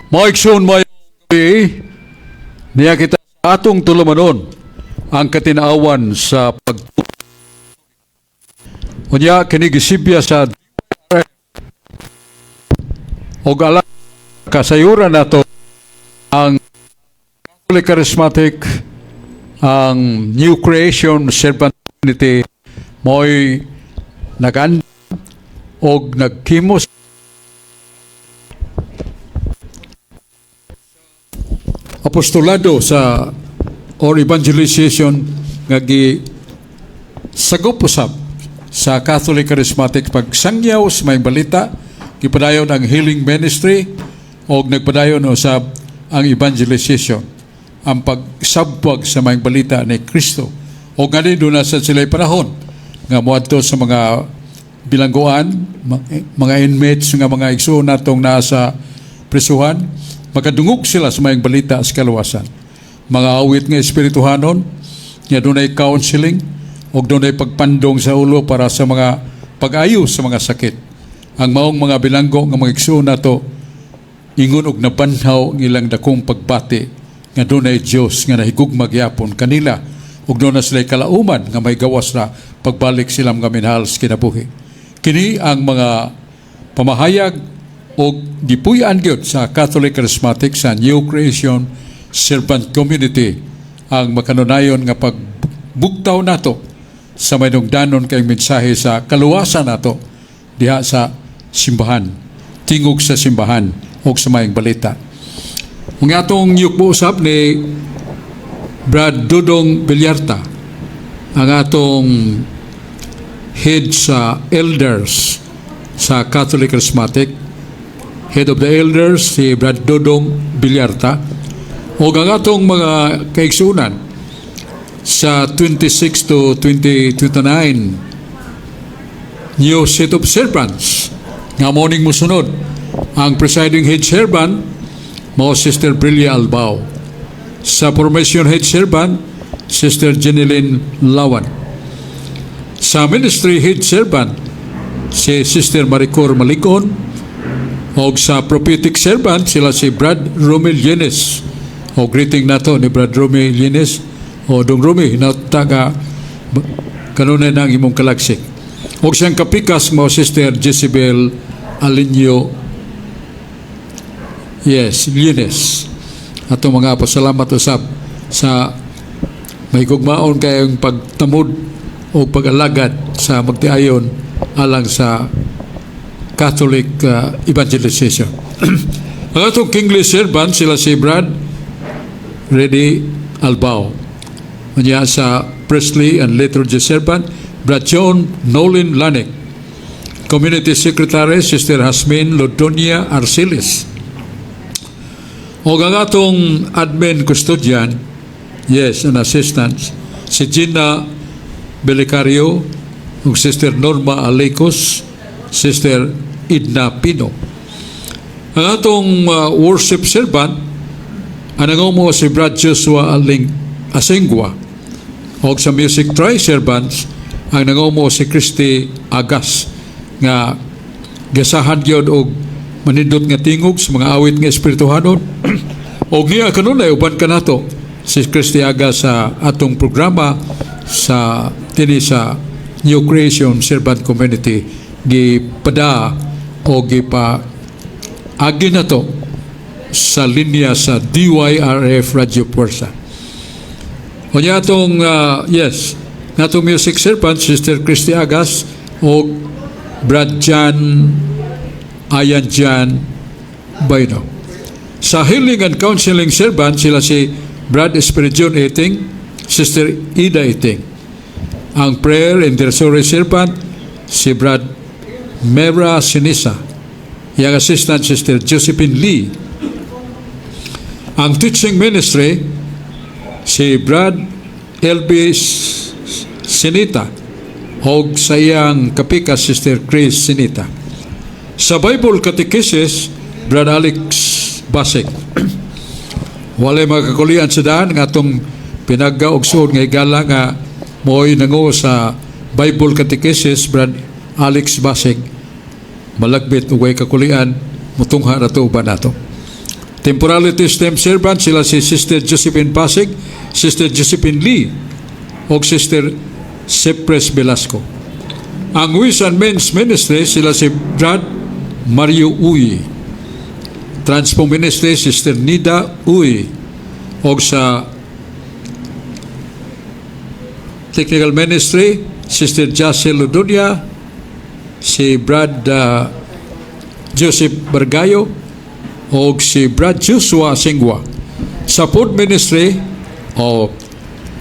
Maigsoon mayo niya kita sa atong tulumanon ang katinaawan sa unya kini gisibya sa og ala kasayuran nato ang Catholic Charismatic, ang New Creation Servant Community mo'y nagan og nagkimos apostolado sa or evangelization nga sagop usab sa Catholic Charismatic pagsangyaw sa may balita, gipadayon ang healing ministry og nagpadayon usab ang evangelization, ang pagsabwag sa may balita ni Kristo. O gani doon na sa sila'y panahon nga muadto sa mga bilangguan, mga inmates nga mga igsoon natong nasa prisuhan, makadungog sila sa mayang balita sa kaluwasan. Mga awit nga espirituhanon, nga doon ay counseling, o doon ay pagpandong sa ulo para sa mga pag-ayos sa mga sakit. Ang maong mga bilanggo nga mga igsoon nato, ingon og nabanhaw ng ilang dakong pagbati, nga doon ay Diyos nga nahigugma gyapon kanila, ug doon na sila'y kalauman nga may gawas na pagbalik silang nga minahal sa kinabuhi. Kini ang mga pamahayag o gipuy-an gyud sa Catholic Charismatic sa New Creation Servant Community, ang makanunayon nga pagbuktaw nato sa may nungdanon kay mensahe sa kaluwasan nato diha sa simbahan, tingog sa simbahan o sa mayang balita. Ang atong yukbo usab ni Brad Dudong Villarta, ang atong head sa elders sa Catholic Charismatic, head of the elders si Brad Dudong Villarta, o ang atong mga kaigsunan sa 26 to 2029 new set of servants nga morning musunod. Ang presiding head servant mao Sister Brilia Albao, sa formation head servant Sister Jeneline Lawan, sa ministry head servant si Sister Maricor Malicon, o sa prophetic servant sila si Brad Romel Yenes. O greeting nato ni Brad Romel Yenes, o Dong Romy na taga kanunay ng imong kalagsik. O siyang kapikas mo Sister Jezebel Alinyo Yenes. Ato mga pasalamat usab sa may gugmaon kayong pagtamod o pag-alagad sa magtiayon alang sa Catholic evangelization. Ang atong kingly servant sila si Brad Reddy Albao. Kanya sa Presley and Liturgy servant Brad John Nolan Lanek. Community Secretary Sister Hasmin Lodonia Arcilis. O ang atong admin custodian, and assistants, si Gina Belicario, ug Sister Norma Alecos, Sister Idna Pino. Ang atong worship servant, anang mo si Brad Joshua Asengwa. O sa music tri servants, ang nangomo si Christy Agas, nga gasahan gyud og manindot nga tingog sa mga awit nga espirituhanon. O niya kanunay uban kanato si Christy Agas sa atong programa sa tini sa New Creation Servant Community, gipada o gipa agi na to sa linya sa DYRF Radio Puersa. O niya atong natong music servant Sister Christy Agas o Brad Jan Ayan Jan Bayno. Sa healing and counseling servant sila si Brad Espiridion Eting, Sister Ida Eting. Ang prayer and intercessory servant si Brad Mera Sinisa. Yang assistant Sister Josephine Lee. Ang teaching ministry si Brad LB Sinita o sa iyang kapikas Sister Chris Sinita. Sa Bible Catechesis Brad Alex Basik. Walay makakulian sa daan nga itong pinagkaugsoon nga igala nga mo'y nango sa Bible Catechesis Brad Alex Basik. Malagbit ugay kakulian mutungha na ito ba nato. Temporality STEM servant sila si Sister Josephine Pasig, Sister Josephine Lee, o Sister Cypress Velasco. Ang Wish and Men's Ministry sila si Brad Mario Uy. Transpo Ministry Sister Nida Uy. O sa Technical Ministry Sister Jacel Ludonia, si Brad Joseph Bargayo, o si Brad Joshua Singwa. Sa Food Ministry,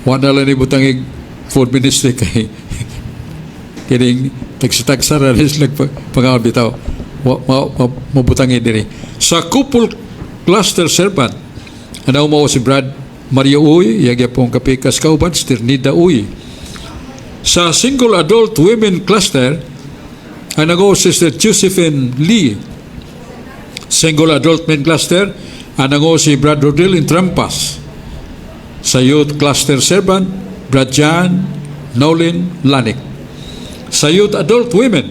wala lang ibutangig Food Ministry kay kining tagsitagsa na rin sila pangawal bitaw. Mabutangin din. Sa Couple Cluster Servant, ano mo si Brad Mario Uy, yagya pong kapikas kauban, Sister Nida Uy. Sa Single Adult Women Cluster, ano Sister Josephine Lee. Single Adult Men Cluster, ano si Brad Rodil Intrampas. Sa Youth Cluster Servant, Brad Jan Nolin Lanik. Sa Youth Adult Women,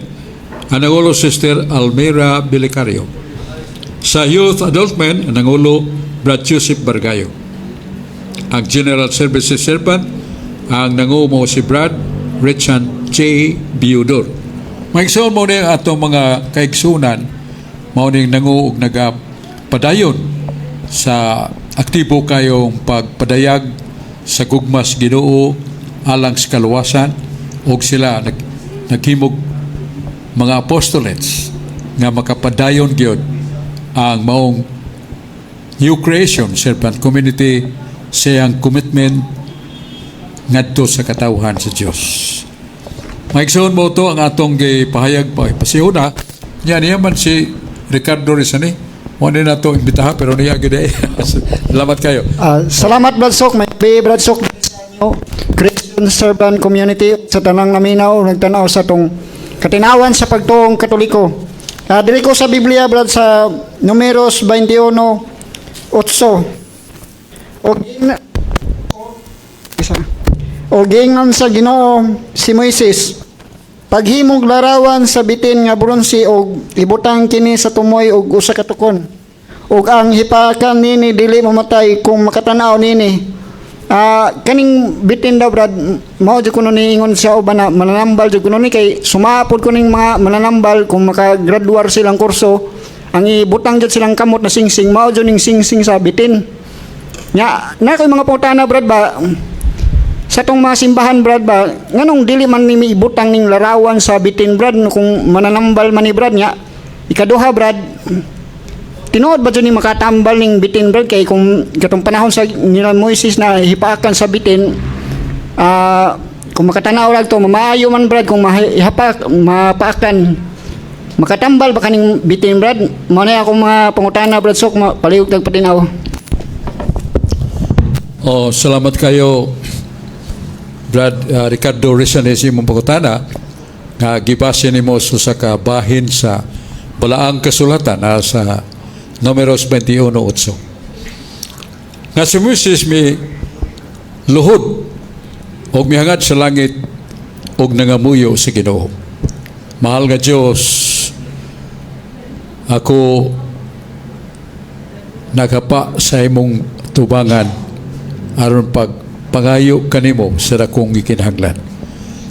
ano Sister Almira Bilicario. Sa Youth Adult Men, ano Brad Joseph Bargayo. Ang General Services Servant, ang nangumo si Brad Richard J. Biudor. Maigsoon mo na atong mga kaigsunan, mao ning nanguog nagapadayon sa aktibo kayong pagpadayag sa gugmas Ginoo alang sa kaluwasan, o sila naghimog mga apostolates nga makapadayon gyud ang maong new creation servant community sa iyang commitment ngadto sa katawhan sa Dios. Maigsoon mo to ang atong gipahayag pa pasihuna. Niya man si Ricardo Rizani. Wala na to imbitaha pero niya gid. Salamat kayo. Salamat Brad Sok, may Brad Sok Christian Servant Community sa tanang naminaw nagtanaw sa tong katinawan sa pagtuong Katoliko. Dili ko sa Biblia Brad sa Numeros 21:8. O gingon sa Ginoo si Moises, paghimog larawan sa bitin nga bronze og ibutang kini sa tumoy og usa ka tukon. Ug ang hipakan nini dili mamatay kung makatanaw nini. Kaning bitin daw Brad, mao jud kuno niingon sa uban na mananambal jud kuno ni kay sumapod kuning mga mananambal kung makagraduar silang kurso, ang ibutang jud silang kamot na singsing, mao jud ning singsing sa bitin. Nya na kay mga putana Brad ba sa tong mga simbahan Brad ba nganong dili man ni ibutang ning larawan sa bitin Brad kung mananambal man ni Brad nya. Ikaduha Brad, tinuod ba dyan yung makatambal ng bitin Brad kay kung katong panahon sa nila Moises na hipakan sa bitin, kung makatanaw lang to mamaayo man Brad kung mapakan makatambal ba kaning bitin Brad. Mao na ako mga pangutana Brad Sok, palihog tagpatinaw. Salamat kayo Brad Ricardo Rizani si mong pangutana nga gibase nimo sa kabahin sa balaang kasulatan sa Numeros 21:8. Nga si Moises mi luhod o mihangad sa langit o nangamuyo sa Ginoo. Mahal nga Diyos, ako nagapa sa imong tubangan aron pangayo kanimo sa dakong gikinahanglan.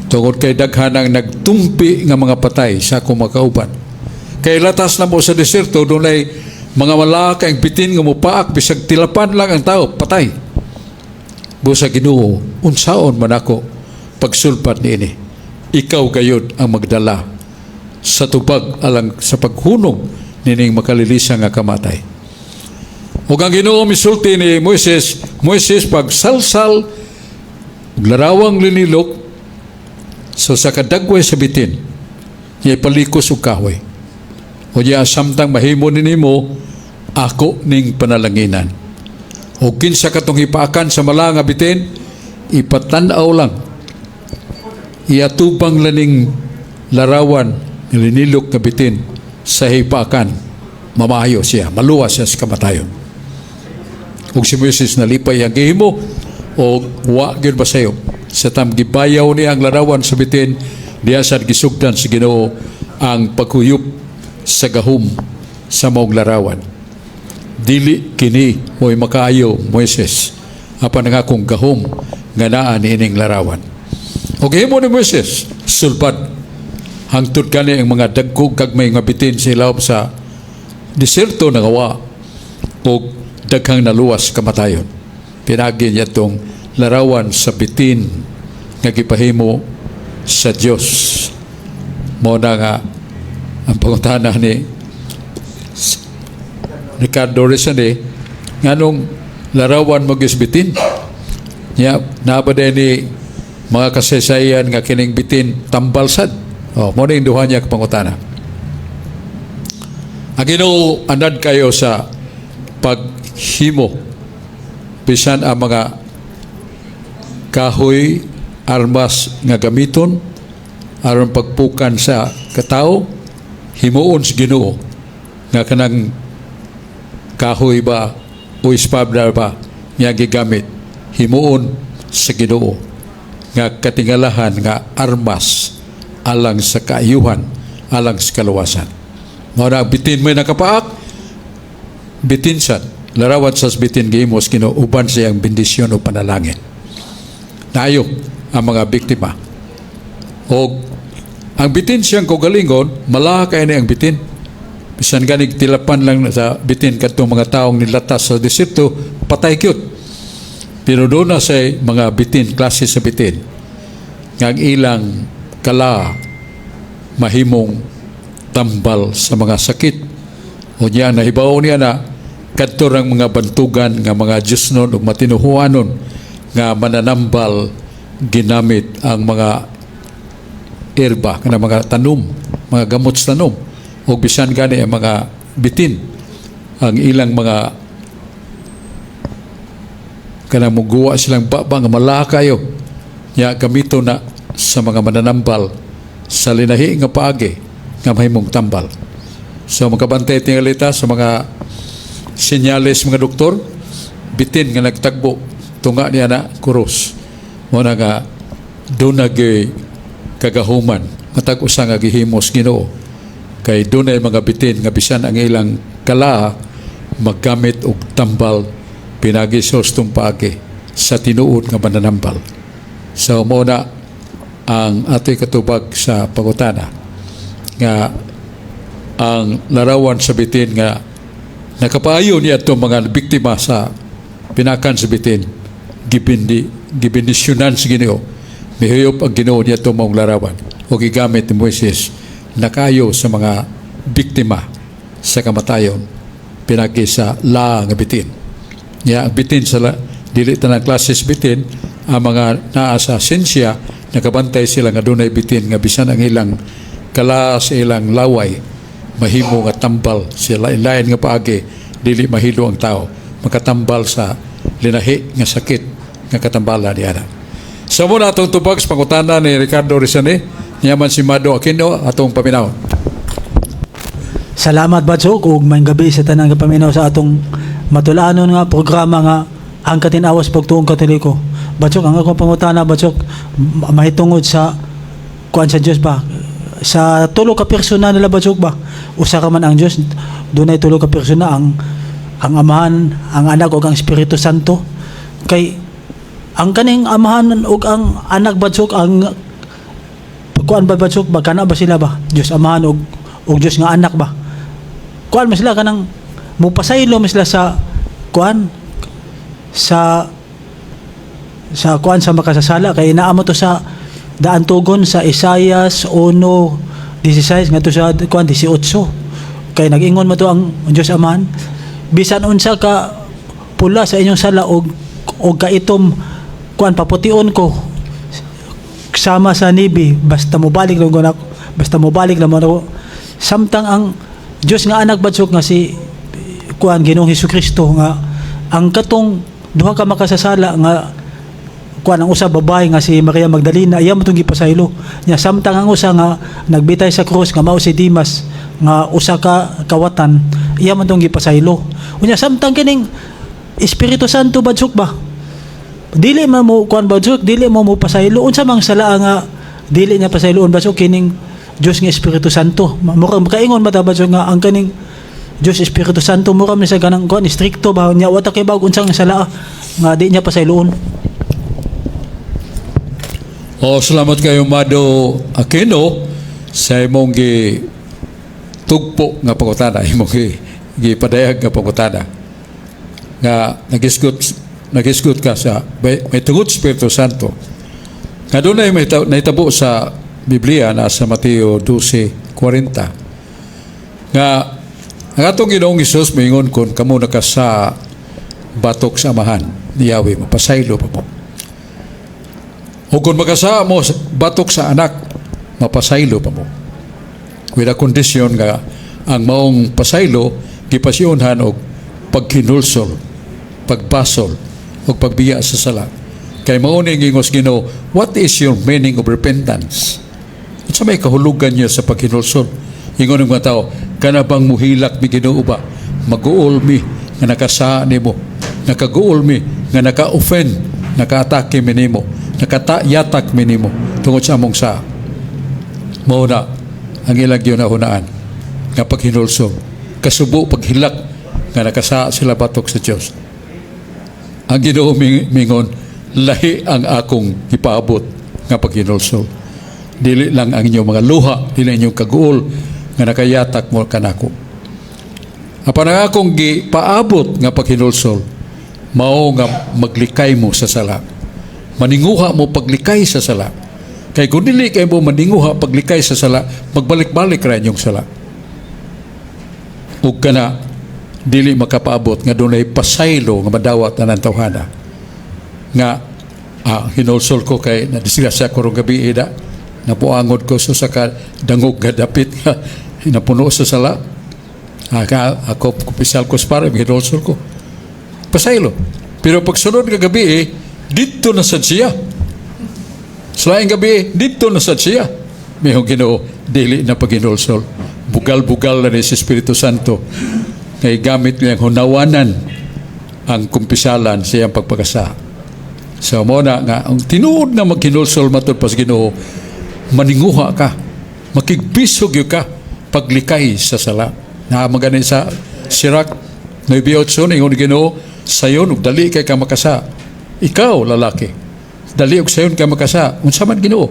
Tungod kay daghanang nagtumpi nga mga patay sa akong makauban. Kay latas na mo sa desierto, doon ay mga malaka ang bitin nga mupaak, bisag tilapan lang ang tao, patay. Busa Ginoo, unsaon man ako pagsulpat niini. Ikaw gayud ang magdala sa tubag alang sa paghunong nining makalilisa nga kamatay. Ug ang Ginoo misulti ni Moises pagsalsal larawang linilok so sa kadagway sa bitin niya palikos og kahoy. O diya samtang mahimo ninimo ako ning panalanginan. O kinsa katong hipaakan sa mala nga bitin, ipatan-aw lang. Iatubang laning larawan linilok nga bitin sa hipaakan, mamayo siya, maluwas siya sa kamatayon. Ug si Moises nalipay ang gihimo o wa gyud ba sayo sa gibayaw niya ang larawan sa bitin diya sad gisugdan sa Ginoo ang paghuyop sa gahom sa maong larawan. dili kini mo'y makaayo Moises apan nga akong gahom nga naa niining larawan. O gihimo ni Moises sulpad hangtod kani ang mga dagkog kag may nga bitin sa ilaw sa desierto nangawa o daghang naluwas kamatayon. Pinagi niya itong larawan sa bitin nga gipahimo sa Dios. Mao na nga ang pangutana ni Ricardo Rizani nganong larawan mo gisbitin niya nabaday ni mga kasaysayan nga kining bitin tambalsad. Mao na yung duha niya pangutana. Ang Ginoo anad kayo sa paghimo bisan ang mga kahoy armas nga gamiton aron pagpukan sa katao himuon sa Ginoo nga kanang kahoy ba o espada ba nga gigamit himuon sa Ginoo nga katingalahan nga armas alang sa kaayuhan alang sa kaluwasan. Mao na bitin may nakapaak bitin sad larawat sa bitin gihimos Ginoo uban sa iyang bendisyon o panalangin. Naayo ang mga biktima. O ang bitin siyang kaugalingon, malaha kayo na ang bitin. Bisan ganig tilapan lang sa bitin katong mga taong nilatas sa desierto, patay kyut. Pero doon na sa mga bitin, klase sa bitin, ng ilang kala mahimong tambal sa mga sakit. O niya, nahibaw niya na kadto ang mga bantugan nga mga Diyos nun o matinuhuanon nga mananambal ginamit ang mga herba, nga mga tanom, mga gamot sa tanom o bisan gani ang mga bitin ang ilang mga kanang muguwa silang baba nga malaha kayo niya gamito na sa mga mananambal sa linahi nga paagi nga mahimong tambal. So magkabantay tingalita sa mga senyales mga doktor bitin nga nagtagbo tunga niya na kuros mo na nga doon kagahuman matag usa nga gihimos Ginoo kay doon ay mga bitin nga bisan ang ilang kala maggamit og tambal pinagi sa paagi sa tinuod nga mananambal. So mo na ang ato'y katubag sa pangutana nga ang larawan sa bitin nga nakapaayo niya itong mga biktima sa pinakan sa bitin gibindisyonan sa Ginoo mihuyop ang Ginoo niya itong mga larawan o gigamit ni Moises nakayo sa mga biktima sa kamatayon pinagi sa la nga bitin niya ang bitin sa dili tanang klases bitin ang mga naa sa sensya nakabantay sila nga dunay bitin nga bisan ang ilang kala sa ilang laway mahimo nga tambal sila lain nga paagi dili mahilo ang tao makatambal sa linahi nga sakit nga katambala niya. Sa muna atong tubag sa pangutana ni Ricardo Rizani niyaman si Mado Aquino atong paminaw. Salamat Batsok ug may gabi sa tanang paminaw sa atong matulaanon nga programa nga ang katinawas pagtuong Katoliko. Batsok ang akong pangutana Batsok mahitungod sa kuan sa Dios ba sa tulo ka persona nila Batsok ba usa ka man ang Dios dunay tulo ka persona ang Amahan, ang Anak ug ang Espiritu Santo kay ang kaning Amahan ug ang Anak Batsok ang kuan ba Batsok ba kana ba sila ba Dios Amahan ug Dios nga Anak ba kuan mo sila kanang mupasaylo mo sila sa kuan sa kuan sa makasasala kay naa mo to sa daan tugon sa Isaias 1:16 ngadto sa kuan 18 kay nag-ingon mo to ang Dios Amahan bisan unsa ka pula sa inyong sala og kaitom kuan papution ko sama sa nibi basta mobalik lang ako basta mobalik lang ako samtang ang Dios nga Anak Batsok nga si kuan Ginoong Hesukristo nga ang katong duha ka makasasala nga kuan ang usa babae nga si Maria Magdalena iya mo tong gipasaylo nya samtang ang usa nga nagbitay sa krus nga mao si Dimas nga usa ka kawatan iya man tong gipasaylo unya samtang kining Espiritu Santo Batsok ba dili man mo kuan Batsok dili mo pasaylo unsa mang sala nga dili niya pasayloon Batsok kining Dios nga Espiritu Santo murag makaingon mata Batsok nga ang kaning Diyos Espiritu Santo mo kami sa ganang kuan stricto ba nya wata kay bawag unsang sala nga di niya pasayloon. Salamat kayo Mado Aquino sa imong tugpo nga pangutana, imong gipadayag nga pangutana nga nagisgot ka sa may tungod Espiritu Santo nga doon ay may naitabo sa Biblia na sa Mateo 12:40 nga ang atong Ginoong Hesus maingon kon kamo nakasa batok sa amahan ni Yahweh mapasaylo pa mo. O kung makasa mo batok sa anak, mapasaylo pa mo. With a condition nga ang maong pasaylo gipasyonhan og pagkinulsol, pagbasol o pagbiya sa sala. Kay mao ni gingos Ginoo, what is your meaning of repentance? At sa may kahulugan niya sa pagkinulsol. Ingon ng mga tao, kana bang muhilak mi Ginoo ba? Mag-uol mi nga nakasa nimo, nakaguol mi nga naka-offend, naka-atake mi nimo, nakatayatak mi nimo tungod sa among sa mao na ang ilang ginahunaan nga paghinulsol kasubo paghilak nga nakasa sila batok sa Dios. Ang Ginoo mingon, lahi ang akong ipaabot nga paghinulsol. Dili lang ang inyong mga luha, dili inyong kaguol nga nakayatak mo kanako. Apan ang akong gipaabot nga paghinulsol mao nga maglikay mo sa sala. Maninguha mo paglikay sa sala. Kay kung dili kay mo maninguha paglikay sa sala, magbalik-balik ra inyong sala. Ug kana dili makapaabot nga dunay pasaylo nga madawat anang tawhana. Nga hinulsol ko kay nadisgrasya ko rong gabi ida. Napuangod ko sa ka dangog nga dapit nga napuno sa sala. Ako kupisal ko sa para hinulsol ko. Pasaylo. Pero pag sunod nga gabi dito na sad siya. Selain gabi dito na sad siya. Mayong Ginoo dili na paghinulsol. Bugal-bugal na ni si Espiritu Santo. Kay gamit niyang hunawanan ang kumpisalan sa iyang pagpagasa. So mo na nga ang tinuod na maghinulsol matod pas Ginoo, maninguha ka, makigbisog yung ka paglikay sa sala. Na maganin sa Sirak 9:8 ingon Ginoo, sayon ug dali kay ka makasa. Ikaw lalaki, dali og sayon ka makasa. Unsa man Ginoo?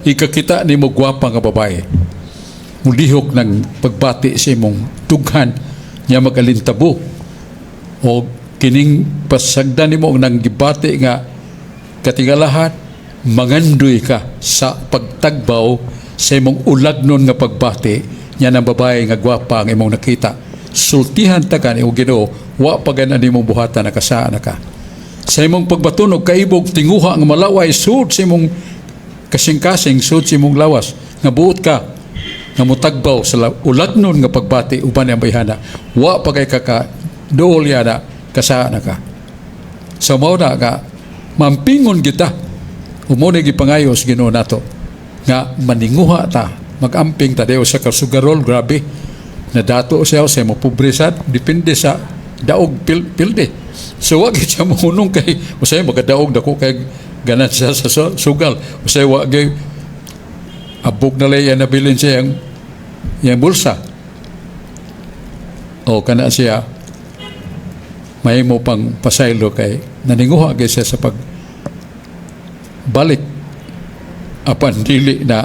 Ikakita nimo gwapa nga babae. Mulihok ng pagbati sa imong tughan niya magalintabo. O kining pasagdan nimo nang gibati nga katigalahan, mangandoy ka sa pagtagbaw sa imong ulagnon nga pagbati niya ng babae nga gwapa ang imong nakita. Sultihan ta ka ni Ginoo, wa pa ganan imong buhatan nakasaan ka. Sa imong pagbatunog kaibog tinguha nga malaway sud sa imong kasing-kasing sud sa imong lawas nga buot ka nga mutagbaw sa ulagnon nga pagbati uban ang bayhana, wa pa kay ka dool yada kasaan ka. So mao na nga mampingon kita umuni gipangayos Ginoo nato nga maninguha ta, magamping ta dayo sa kasugarol. Grabe na dato siya sa mo pobresad depende sa daog pilde. So wag siya mohunong kay usay magadaog dako kay ganan siya sa sugal. Usay wag gay abog na lay nabilin siya yang bulsa. O kana siya may mo pang pasaylo kay naninguha gay siya sa pag balik apan dili na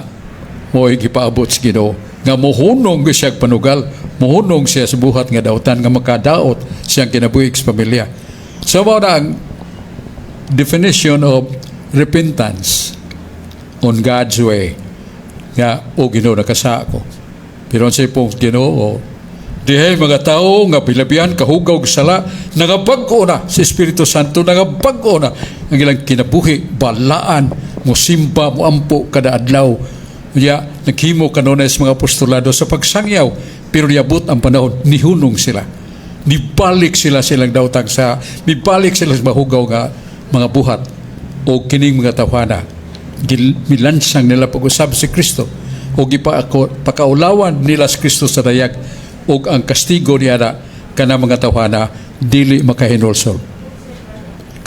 mo'y gipaabot sa Ginoo nga mohunong siya panugal, mohunong siya sa buhat nga dautan nga makadaot siyang kinabuhi sa pamilya. So mao na ang definition of repentance on God's way nga o Ginoo nakasa ko. Pero sa pong Ginoo dihay mga tao nga bilabian kahugaw sala nagabag-o na si Espiritu Santo, nagabag-o na ang ilang kinabuhi, balaan mo simba mo ampo kada adlaw. Kaya naghimo kanunay sa mga apostolado sa pagsangyaw, pero niabot ang panahon nihunong sila, nibalik sila silang dautang sa nibalik sila sa mahugaw nga mga buhat o kining mga tawhana. Milansang nila pag-usab si Kristo o pakaulawan nila si Kristo sa dayag o ang kastigo niya na kana mga tawhana dili makahinulsol.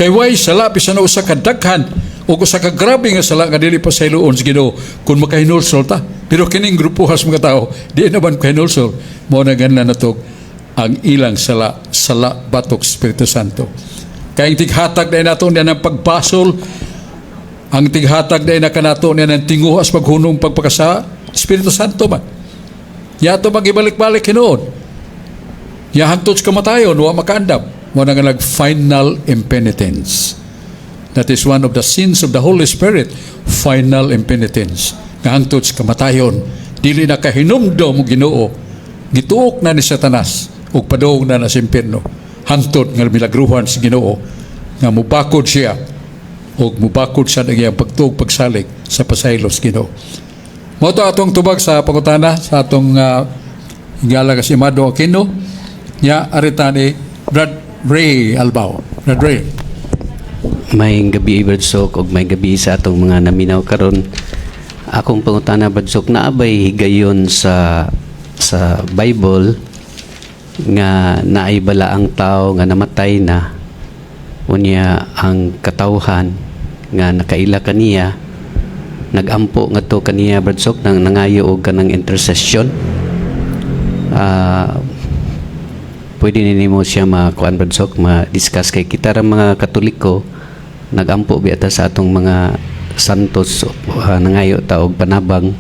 Kay way sala bisan usa ka daghan o usa ka grabe nga sala nga dili pa sa iluon sa Ginoo kung makahinulsol ta. Pero kining grupo has mga tao di naman makahinulsol. Mao na ganlan natog ang ilang sala batok Espiritu Santo. Kaya ang tighatag na nato niya ng pagbasol, ang tighatag na kanato niya ng tinguhas paghunong pagpakasa, Espiritu Santo man. Yato magibalik-balik hinoon. Yahantod sa kamatayon, wa makaandam. Wala nga nag-final impenitence. That is one of the sins of the Holy Spirit, final impenitence. Nahantod sa kamatayon, dili na kahinumdo mo Ginoo, gituok na ni Satanas, ug padong na sa impierno. Hantod nga milagruhan si Ginoo, nga mubakod siya, ug mubakod siya ng iyang pagtuog pagsalig sa pasaylos Ginoo. Mo to atong tubag sa pangutana sa atong higala kasi Amado Aquino, nya arita ni Brad Ray Albao. Brad Ray. May gabi Badsok og may gabi sa atong mga naminaw karon. Akong pangutana Badsok, naabay higayon sa Bible nga naay bala ang tao nga namatay na, unya ang katawhan nga nakaila kaniya nagampo nga to kaniya Badsok nang nangayo og kanang intercession. Pwede nimo siya makuan Badsok, ma-discuss kay kita ra mga Katoliko nagampo biata sa atong mga santos, nangayo ta og panabang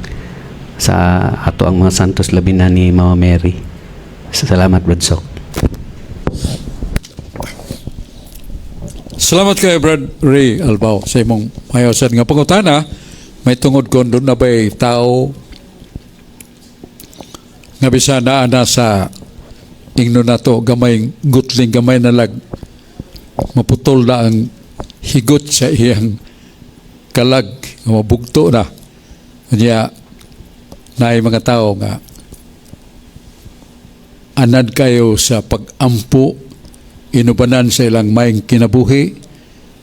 sa ato ang mga santos labi na ni Mama Mary. Salamat Badsok. Salamat kay Brad Ray Albao sa imong mayosan nga pangutana. May tungod kon doon na ba'y tao nga bisa na sa ingno na to gamay gutling, gamay na lag maputol na ang higot sa iyang kalag, mabugto na. Kanya naay mga tao nga anad kayo sa pag-ampo, inubanan sa ilang maing kinabuhi,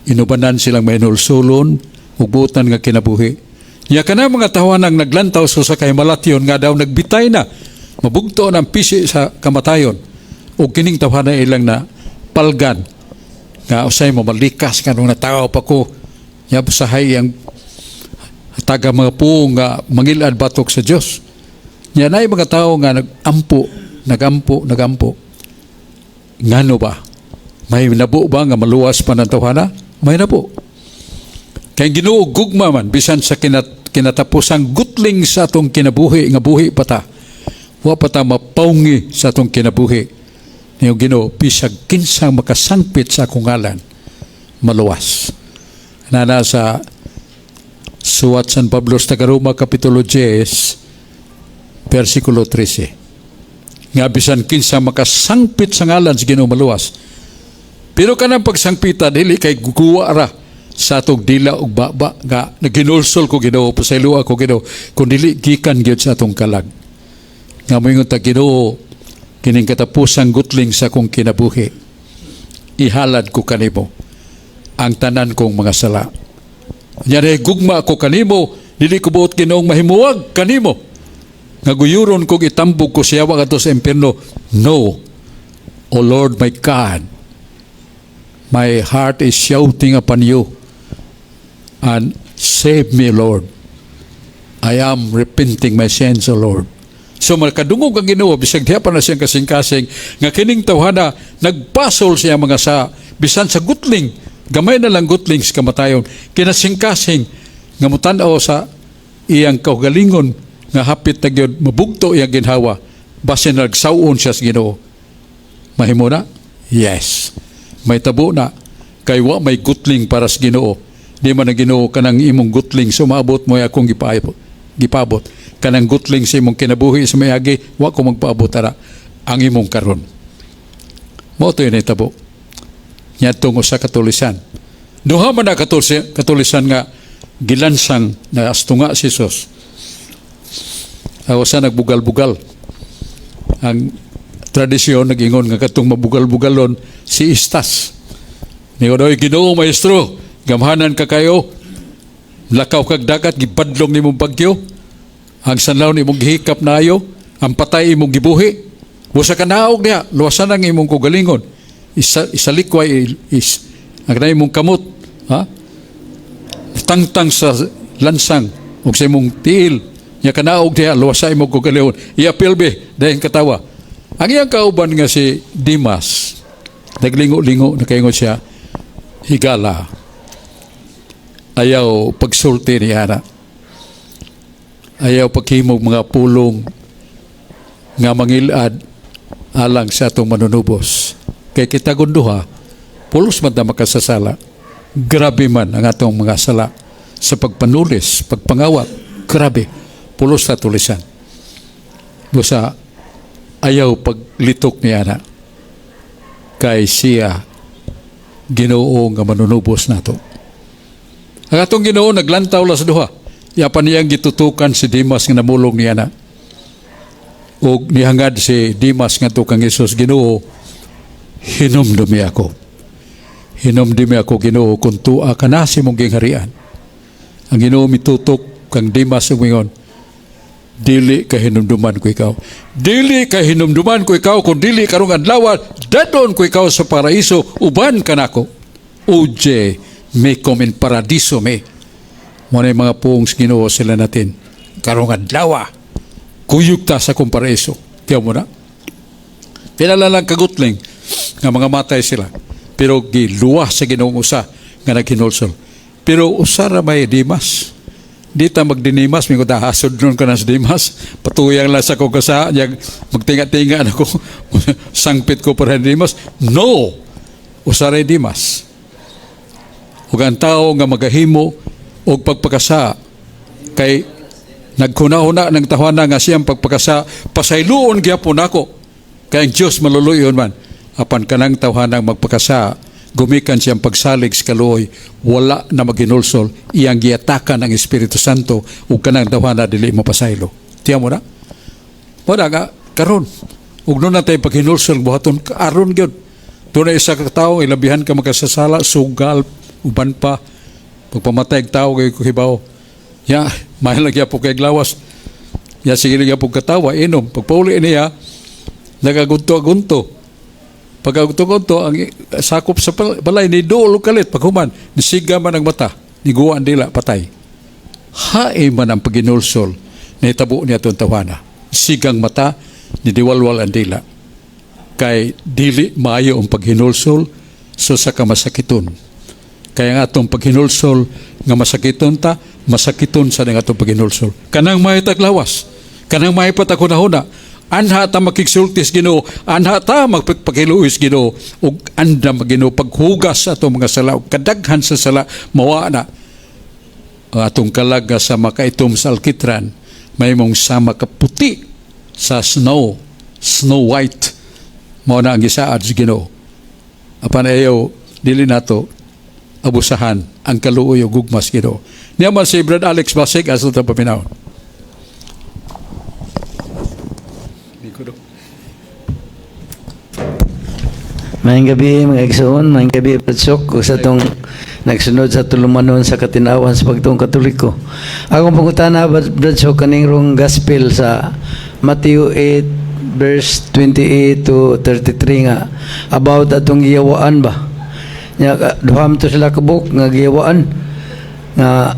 inubanan silang may nulsulon, ugbutan nga kinabuhi. Nya kana mga tawanan ang naglantaw sa kay malatyon nga daw nagbitay na, mabugto ng pisi sa kamatayon, o kining tawanan ilang na palgan, nga usay mo malikas ka nung natawa pa ko, nya busahay ang taga mga po nga mangilad batok sa Dios. Nya naay mga tao nga nagampo. Ngano ba? May nabo ba nga maluwas pa ng tawhana? May nabo. Kaya Ginoo gugma man bisan sa kinatapusang gutling sa atong kinabuhi nga buhi pata. Wa pata mapaungi sa atong kinabuhi. Niyo Ginoo bisag kinsang makasangpit sa akong ngalan maluwas. Nana sa suwat San Pablo sa Tagaroma kapitulo 10 versikulo 13. Nga bisan kinsa makasangpit sa ngalan sa Ginoo maluwas. Pero kanang pagsangpita dili kay guguwa ra sa atong dila ug baba nga naginulsol ko Ginoo, pasaylo ako Ginoo, kun dili gikan gyud sa atong kalag. Nga moingon ta Ginoo, kining katapusang gutling sa akong kinabuhi, ihalad ko kanimo ang tanan kong mga sala. Nyari gugma ako kanimo, dili ko buot Ginoong mahimuwag kanimo. Nga guyuron kong itambog ko siya wa kadto sa impierno. No, O Lord my God, my heart is shouting upon you, and save me, Lord. I am repenting my sins, O Lord. So makadungog ang Ginoo bisag diha pa na siyang kasing-kasing nga kining tawhana nagpasol siya mga sa bisan sa gutling, gamay na lang gutling sa kamatayon, kinasing-kasing nga mutan-aw sa iyang kaugalingon nga hapit na gyud mabugto iyang ginhawa basin nagsawon siya sa Ginoo. Mahimo na? Yes. May tabo na kay wa may gutling para sa Ginoo. Di man ang Ginoo kanang imong gutling sumabot mo akong gipabot. Kanang gutling sa imong kinabuhi sa mayagi, wa ko magpaabot ara ang imong karon. Mo to yun ay tabo. Nya tungo sa katulisan. Duha man na katulisan nga gilansang na astunga si Jesus. Sa nagbugal-bugal. Ang tradisyon nag-ingon nga katong mabugal-bugalon si Istas. Niyo daw Ginoo maestro, gamhanan ka kayo, lakaw kag dagat gibadlong nimong bagyo, ang sanlaw nimong gihikap nayo, ang patay imong gibuhi, busa ka naog niya, luwasan ang imong kugalingon, isalikway ang imong kamot, ha? Tangtang sa lansang ug sa imong tiil, nya kanaog niya, luwasa imong kugalingon, iapilbe dayon katawa. Ang iyang kauban nga si Dimas, naglingo-lingo na kaingon siya, higala, ayaw pagsulti ni Ana. Ayaw paghimog mga pulong nga mangilad alang sa atong manunubos. Kay kita gunduha, pulos man na makasasala. Grabe man ang atong mga sala sa pagpanulis, pagpangawat. Grabe, pulos na tulisan. Busa, ayaw paglitok ni Ana. Kay siya, Ginoo nga manunubos nato. Ang atong Ginoo naglantaw la sa duha. Yapan niyang gitutukan si Dimas nga namulong niya na. O nihangad si Dimas nga tukang Isus, Ginoo, hinumdumi ako. Hinumdumi ako, Ginoo, kung tua ka na si mong gingharian. Ang Ginoo mitutok kang Dimas umingon, dili ka hinumduman ko ikaw. Dili ka hinumduman ko ikaw, kung dili karong adlaw, dadon ko ikaw sa paraiso, uban ka nako. Uje, me in paradiso me. Muna yung mga puong Ginoo sila natin. Karong adlaw, kuyog ta sa kong paraiso. Tiyaw mo na. Pinalalang kagutling nga mga matay sila. Pero giluwa sa Ginoong usa nga naghinulsol. Pero usara may Dimas. Di ta magdinimas, may kutahasod nun ka na sa Dimas. Patuyang lang sa kong kasa, magtinga-tinga na ko, sangpit ko para Dimas. No! Usaray Dimas. Ug ang tao nga magahimo og pagpakasa kay naghuna-huna ng tahanan nga siyang pagpakasa, pasayloon gyapon ako. Kay ang Dios maluluyon man. Apan kanang tahanan magpakasa, gumikan siyang pagsalig sa kaluoy, wala na maghinulsol, iyang giatakan ang Espiritu Santo ug kanang tahanan dili mapasaylo. Tiyan mo na? Wala nga karon. Ug nun natay paghinulsol buhaton aron gyud. Tunay isa ka tawo ilabihan ka makasasala, sugal, uban pa pagpamatay ang tao kay kuhibaw. Ya, mahalaga po kay glawas. Ya, sige lang po katawa, inom. Pagpauli niya, nagagunto-gunto. Pagkagunto-gunto, ang sakop sa balay, ni dool kalit. Paghuman, nisiga man ang mata, niguan dila, patay. Hae man ang paginulsol na itabo niya itong tawana. Sigang mata, nidiwalwal ang dila. Kay dili maayo ang paghinulsol, so sa kamasakiton. Kaya nga itong paghinulsol nga masakiton ta, masakiton sa nga itong paghinulsol. Kanang may taglawas, kanang may patakuna-huna, anha ta makiksultis Ginoo, anha ta magpagpakiluis Ginoo, ug anda Ginoo paghugas sa itong mga sala, kadaghan sa sala, mawa na. Ang atong kalaga sa makaitom sa alkitran, may mong sama kaputi sa snow white, mao na ang gisaad sa Ginoo. Apan ayaw, dili nato, abusahan ang kaluoy o gugmas Ginoo. Niya man si Brad Alex Basig asal ta paminaw. Maayong gabi mga igsoon, maayong gabi Patsok, kung sa itong nagsunod sa tulumanon sa katinawan sa pagtuong Katoliko. Akong pangutana, Patsok, kaning rong gospel sa Matthew 8 verse 28 to 33 nga about atong giyawaan ba? Nya duham to sila kabuk nga giyawaan nga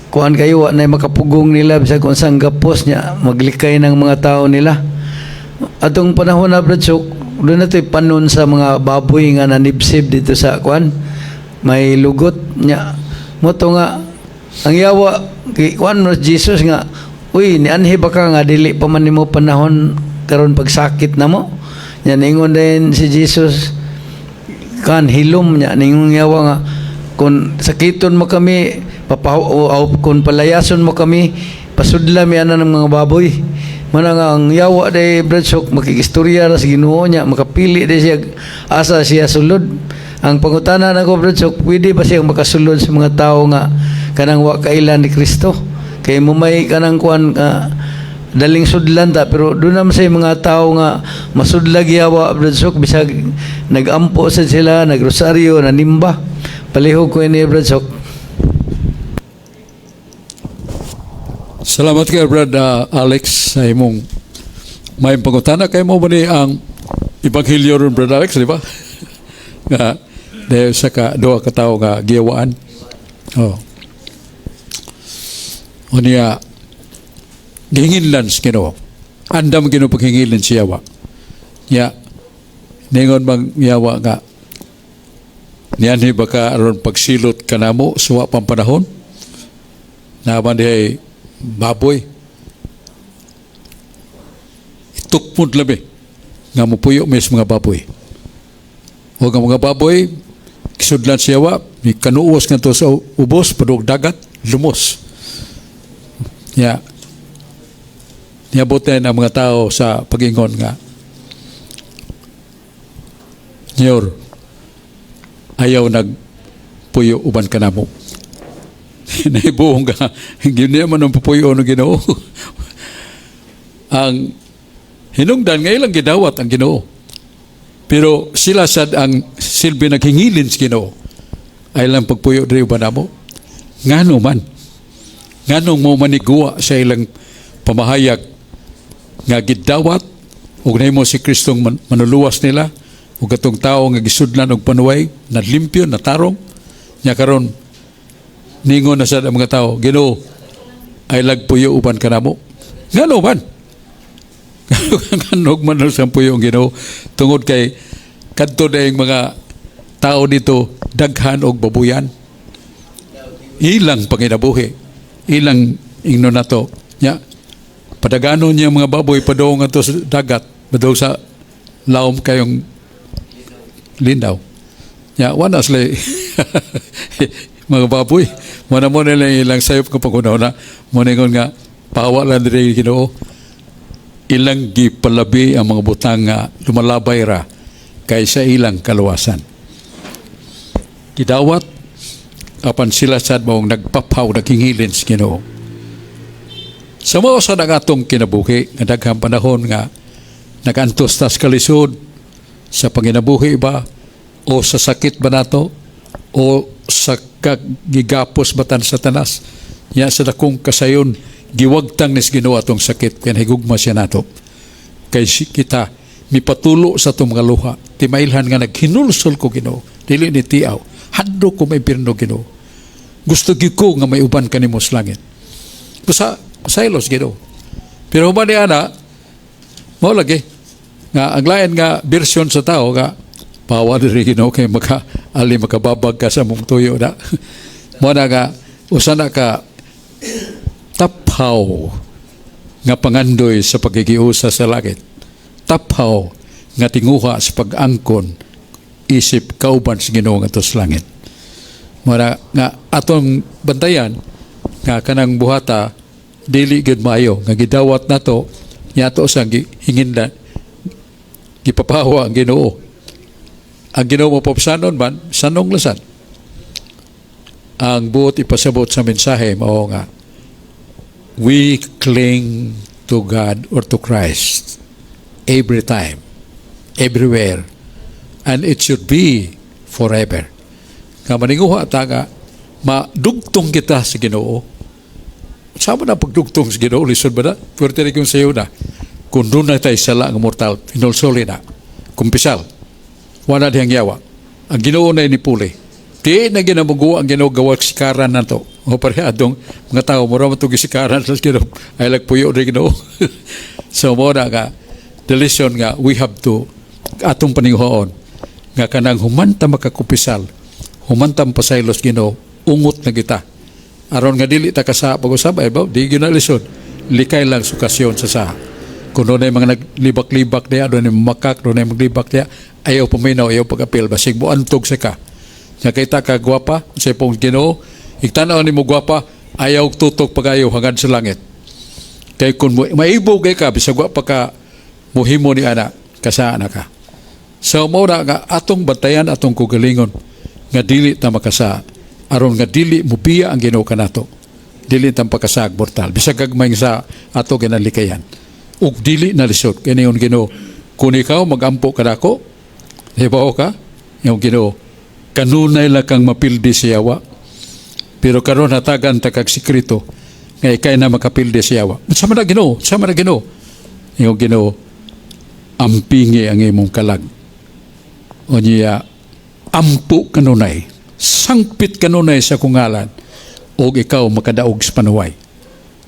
kuan kayo na makapugong nila bisag kung sang gapos nya maglikay ng mga tao nila. Atong panahon na Bradsok, doon nato panon sa mga baboy nga nanibsib dito sa kuan may lugot nya mo to nga ang yawa kay kuan mo Jesus nga uy ni anhi ba ka nga dili pa man nimo panahon karon pagsakit na mo nya ningon din si Jesus kan hilom niya ningung yawa nga kung sakiton mo kami kung palayason mo kami pasudla mi ana ng mga baboy mana nga ang yawa day Bradsok makikistorya ra sa Ginoo niya makapili day siya asa siya sulod ang pangutana nako Bradsok pwede ba siya makasulod sa mga tao nga kanang wa kailan ni Kristo kay mumay kanang kuan daling sudlan ta pero doon naman sa mga tao nga masudlag yawa Bradsok bisag nagampo sa sila nagrosaryo nanimba palihog ko ini Bradsok. Salamat kay Brad Alex sa imong may pangutana kay mo ni ang ebanghelyo ron Brad Alex di ba? Nga dahil sa duha ka tawo nga giyawaan. Oh. Unya gihingillan sa Ginoo. Andam Ginoo paghingilin siya wa. Ya, ningon bang yawa nga, niyan baka aron pagsilot ka na mo, suwa pang panahon, naman di baboy, itukmod labi, nga mupuyo mes mga baboy. O nga mga baboy, kisudlan siyawa, may kanuos nga to sa ubos, padug dagat, lumos. Ya, niabutin ang mga tao sa pagingon nga, Nyor, ayaw nagpuyo uban ka na mo. Naibuong ka, hindi naman ang pupuyo ng Ginoo. Ang hinungdan, ngayon lang gidawat ang Ginoo. Pero sila sad ang silbi naghingilin sa Ginoo. Ay lang pagpuyo diri uban na mo. Ngano man. Nganong mo manigua sa ilang pamahayag nga gidawat ug nahimo si Kristong manuluwas nila ug katong tao nga gisudlan og panuway na limpyo na tarong nya karon ningon na sad ang mga tao, Ginoo ay lagpuyo uban kanamo. Ngano man? Nganog man sa puyo ang Ginoo tungod kay kadto dayong mga tao dito daghan og babuyan. Ilang panginabuhi, ilang ingno nato nya padaganon niya mga baboy padong ato sa dagat, padong sa laom kayong linaw. Ya, wala sila mga baboy. Wala mo nila ilang sayop ng pagunaw na moningon nga pawa lang diri Ginoo. Ilang gipalabi ang mga butang nga lumalabay ra kaysa ilang kaluwasan. Gidawat apan sila sad mong nagpapaw naghingilin sa Ginoo. Sa mao sa atong kinabuhi nga daghang panahon nga nagantos tas kalisod sa panginabuhi ba o sa sakit ba nato o sa gigapos batan sa tanas ya sa dakong kasayon giwagtang nis Ginoo atong sakit kaya higugma siya nato kay kita mipatulo sa itong mga luha timailhan nga naghinulsol ko Ginoo dili ni tiaw haddo ko may pirno Ginoo gusto ko nga may uban kanimo sa langit kusa saylos Ginoo pero ba ni ana mao lagi nga ang lain nga version sa tao nga pawa diri Ginoo kay makababag ka sa mong tuyo na mo na nga usa na ka taphaw nga pangandoy sa paggigiusa sa langit taphaw nga tinguha sa pag-angkon isip kauban sa Ginoo nga sa langit mo na nga atong bantayan nga kanang buhata dili gid maayo nga gidawat nato yato sa hingindan gipapawa ang Ginoo. Ang Ginoo mo popsanon man sanong lasan. Ang buot ipasabot sa mensahe mao nga we cling to God or to Christ every time, everywhere, and it should be forever. Nga maninguha ta nga madugtong kita sa Ginoo. Sama na pagdugtong sa Ginoo lisod ba na? Pwerte rin kong sayo na. Kung doon na tayo sala ng mortal, pinulsoli na, kumpisal, wala diyang yawa. Ang Ginoo na inipuli. Di na ginamuguwa ang Ginoo gawag sikaran na to. O parehadong mga tao, mura matong sikaran sa Ginoo, ay lagpuyo rin Ginoo. So, mura nga, the lesson nga, we have to, atong paninghoon, nga kanang humanta makakumpisal, humanta pasaylos Ginoo, ungot na kita. Aron nga dili ta kasa pag-usab, ay ba, di ginalisod. Likay lang sukasyon sa saha. Kung doon ay mga naglibak-libak niya, doon ay makak, doon ay maglibak niya, ayaw paminaw, ayaw pag-apil, basig mo antog sa ka. Nakita ka gwapa, sa pong Ginoo, iktanaw ni mo gwapa, ayaw tutok pag-ayaw hanggang sa langit. Kaya kung maibog ka, bisag gwapa ka, muhimo ni anak, kasaan ka. So, mauna nga, atong bantayan, atong kugalingon, nga dili ta makasa, aron nga dili mubiya ang Ginoo kanato. Dili tam pagkasag mortal. Bisag kagmay sa ato ginalikayan. Ug dili na lisod kini yung Ginoo kung ikaw magampo kadako hibaw ka yung Ginoo kanunay lang kang mapildi sa yawa pero karon hatagan ta kag sikreto nga ikay na makapildi sa yawa sama na Ginoo yung Ginoo ampingi ang imong kalag o niya ampo kanunay sangpit kanunay sa kungalan o ikaw makadaog sa panuway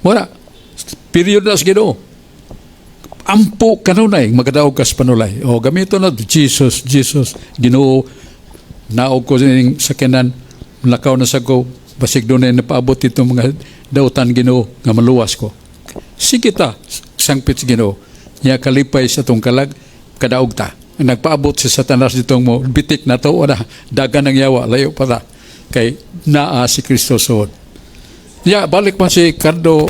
wala period na sa Ginoo ampo kanunay magadaog kas panulay. O gamito na Jesus, Ginoo, naog ko ning sakyanan, lakaw na sa ko, basig doon na napaabot itong mga dautan Ginoo nga maluwas ko. Sige ta, sangpit Ginoo, niya kalipay sa tong kalag, kadaog ta. Nagpaabot si Satanas ditong mo, bitik na to, o na, dagan ng yawa, layo pa ta. Kay naa si Kristo soon. Ya, balik man si Cardo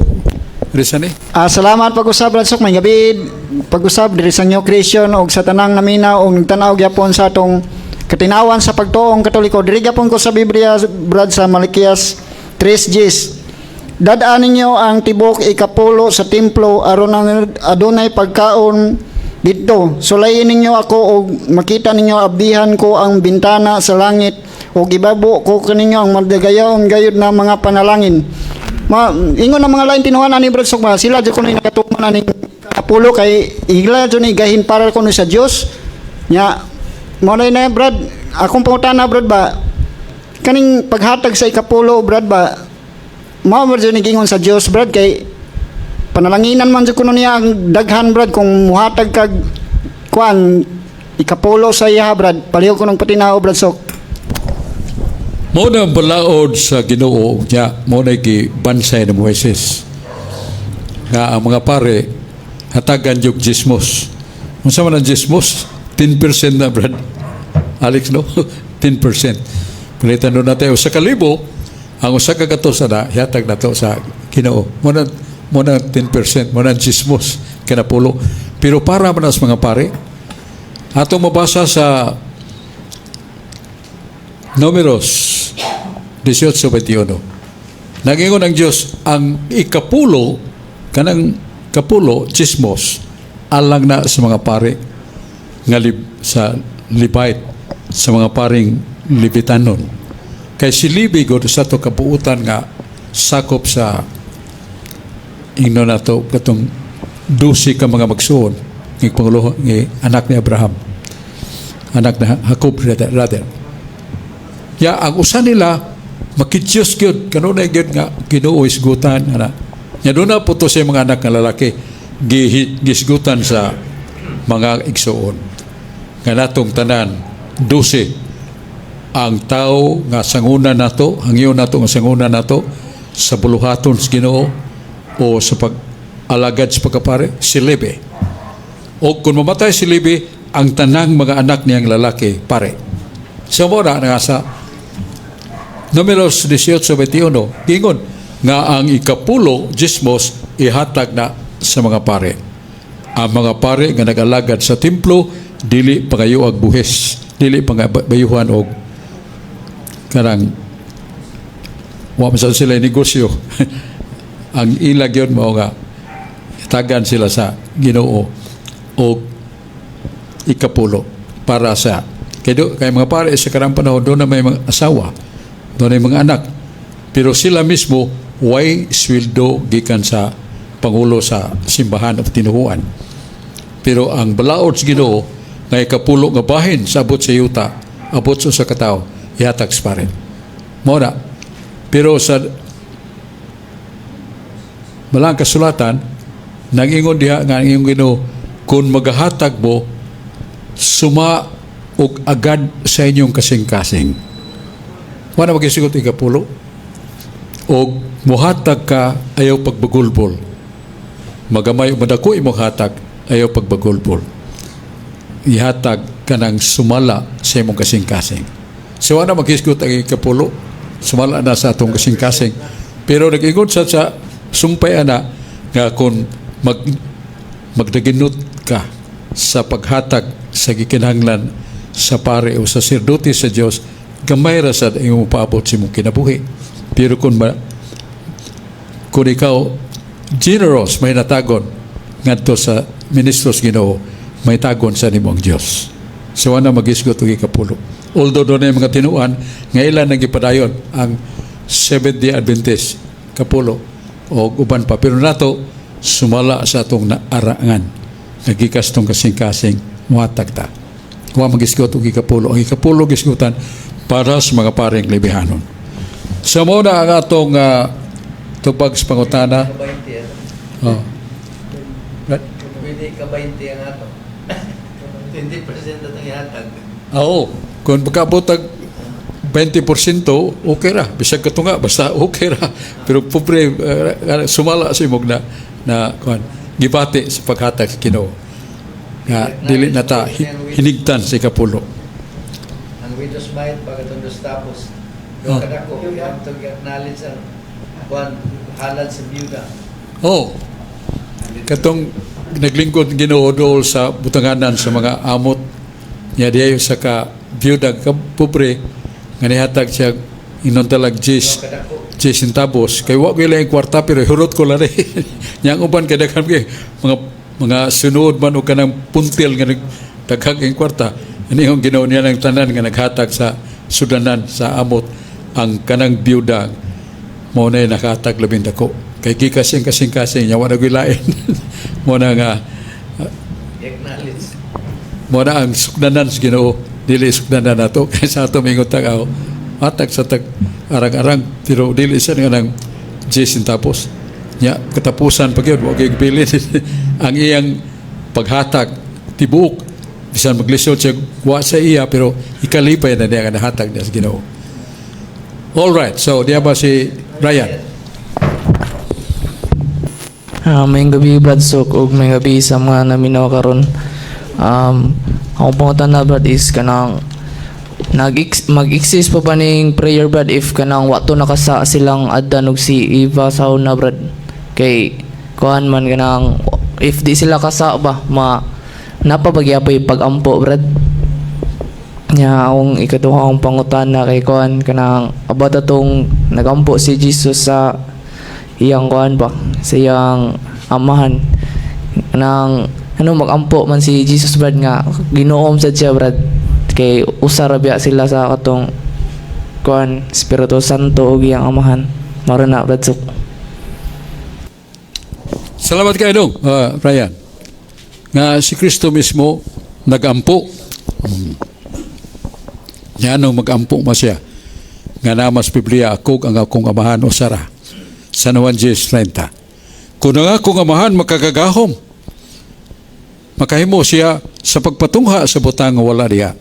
Rizani. Salamat pag-usab Brad Sok, may gabi pag-usab diri sa New Creation og sa tanang namina og nagtanaw gyapon sa atong katinawan sa pagtuong Katoliko. Diri gyapon ko sa Biblia Brad sa Malakias 3:10. Dadaan ninyo ang tibok ikapulo sa templo aron ang adunay pagkaon dito. Sulayin ninyo ako og makita ninyo abdihan ko ang bintana sa langit og ibabo ko kaninyo ang madagayon gayud na mga panalangin. Ingon na mga lain tinuhan ani Brad Sok, sila jud kuno nakatuman ani kapulo kay igla jud ni gahin para kuno sa Dios nya mo na Brad akong pangutana Brad ba kaning paghatag sa ikapulo Brad ba mao jud ni gingon sa Dios Brad kay panalanginan man jud kuno niya ang daghan Brad kung muhatag kag kuan ikapulo sa iya Brad palihog ko ng patinaw Brad Sok. Mo na balaod sa Ginoo niya, mo na gibansay ng Moises. Nga ang mga pare, hatagan yung gismos. Kung sama ng gismos, 10% na Brad. Alex, no? 10%. Palitan doon natin, sa kalibo, ang usa ka katosa na, hatag na to sa Ginoo. Mo na 10%, mo na gismos, kinapulo. Pero para man sa mga pare, atong mabasa sa Números 18:21. Nagingon ang Diyos, ang ikapulo, kanang kapulo, chismos, alang na sa mga pare nga sa Levite, sa mga paring Levitanon. Kay si Levi god sa to kabuutan nga sakop sa ingno na to katong 12 ka mga magsuon ng Pangulo ng anak ni Abraham, anak na Jacob rather. Ya ang usa nila makitsiyos gyud kanunay gyud nga Ginoo isgutan ana. Nya do na puto sa mga anak nga lalaki gisgutan sa mga igsuon. Nga natong tanan 12 ang tao nga sanguna nato, hangyo nato nga sanguna nato sa buluhaton sa Ginoo o sa pag-alagad sa pagkapare si Levi. O kung mamatay si Levi, ang tanang mga anak niyang lalaki pare. Sa mura nga sa Números 18:21, gingon nga ang ikapulo gismos ihatag na sa mga pare. Ang mga pare nga nag-alagad sa templo dili pangayo ag buhis, dili pangabayuhan og karang wa man sila negosyo. Ang ilag yun mao nga tagan sila sa Ginoo og ikapulo para sa kay mga pare sa karang panahon doon na may mga asawa, doon ay mga anak. Pero sila mismo, way sweldo gikan sa Pangulo sa simbahan of tinuhuan. Pero ang balaod sa Ginoo, nga ikapulo nga bahin sa abot sa yuta, abot sa katao, ihatag sa pare. Muna. Pero sa malang kasulatan, nag-ingon diha nga ang iyong Ginoo, kung maghahatag mo, suma og agad sa inyong kasing-kasing. Wala magisigot ikapulo. O muhatag ka, ayaw pagbagulbol. Magamay o madako imong hatag, ayaw pagbagulbol. Ihatag ka ng sumala sa imong kasing-kasing. So wala magisigot ang ikapulo, sumala na sa atong kasing-kasing. Pero nag-ingon sa sumpay ana, nga kung magdaginot ka sa paghatag sa gikinahanglan sa pare o sa sirduti sa Dios, gamay ra sad imong paabot sa imong kinabuhi. Pero kung ikaw generous may natagon ngadto sa ministros Ginoo, may tagon sa nimong Dios. So ana magisgot og ikapulo. Although doon ay mga tinuan nga ilan nang gipadayon ang Seventh-day Adventist kapulo o uban pa, pero nato sumala sa atong naarangan nagikas tong kasing-kasing muhatag ta. Wa magisgot og ikapulo. Ang ikapulo gisgutan para sa mga paring libihanon. Sa muna ang atong tubag sa pangutana. ka 20 ang ato. 20% na itong ihatag. Oo. Kung magkabutag 20%, okay ra. Bisag ka tunga, basta okay ra. Pero pobre, sumala si mog na kuan, gibati sa paghatag sa Ginoo. Nga, dili na ta hinigtan sa ikapulo. Ang widow's mite, pagkatundos tapos. Oh. Yung kadako, you have to acknowledge ang halad sa biyuda. Oo. Katong naglingkod Ginoo dool sa butanganan sa mga amot niya diay sa ka biyuda ka pobre nga nihatag siya inontalag Yung 10 kadako. centavos kay wa ko lang kwarta pero hurot ko lang yang uban kadaghan kay mga sunod man o kanang puntil nga nagdaghag ang kwarta ani yung Ginoo niya ng tanan nga naghatag sa sudanan sa amot ang kanang biyuda mo na nakatag labing dako kay gikasing niya wala gilain mo na nga Acknowledge. mo na ang sukdanan sa Ginoo dili sukdanan nato kay sa ato mingon tagaw atag sa tag arang-arang pero dili siya nga nang 10 centavos nya katapusan pag yun wa gyud bilin ang iyang paghatag tibuok bisan maglisod siya wa sa iya pero ikalipay na niya nga nahatag niya sa Ginoo. All right, so diya ba si Ryan? May gabi Bradsok ug may gabi sa mga naminaw karon. Ako pangutan na brad is kanang mag-exist pa ba ning prayer brad if kanang wato nakasa silang addan og si Eva sa una brad kay kuan man kanang if di sila kasa ba napabagyapoy pag-ampo brad nya akong ikaduha akong pangutana kay kuan kanang about atong nagampo si Jesus sa iyang kuan ba sa iyang amahan nang magampo man si Jesus brad nga Ginoom sad siya brad kay usarabya sila sa katong kuan Espiritu Santo ug iyang amahan maro na brad sok. Salamat kayo dong, Ryan. Nga si Kristo mismo nagampo. Yan ang magampo mo siya. Nga namas Biblia, ako ang akong amahan o Sara. Sa Juan 10:30. Kung ang akong amahan makagagahom, makahimo siya sa pagpatungha sa butang nga wala diya.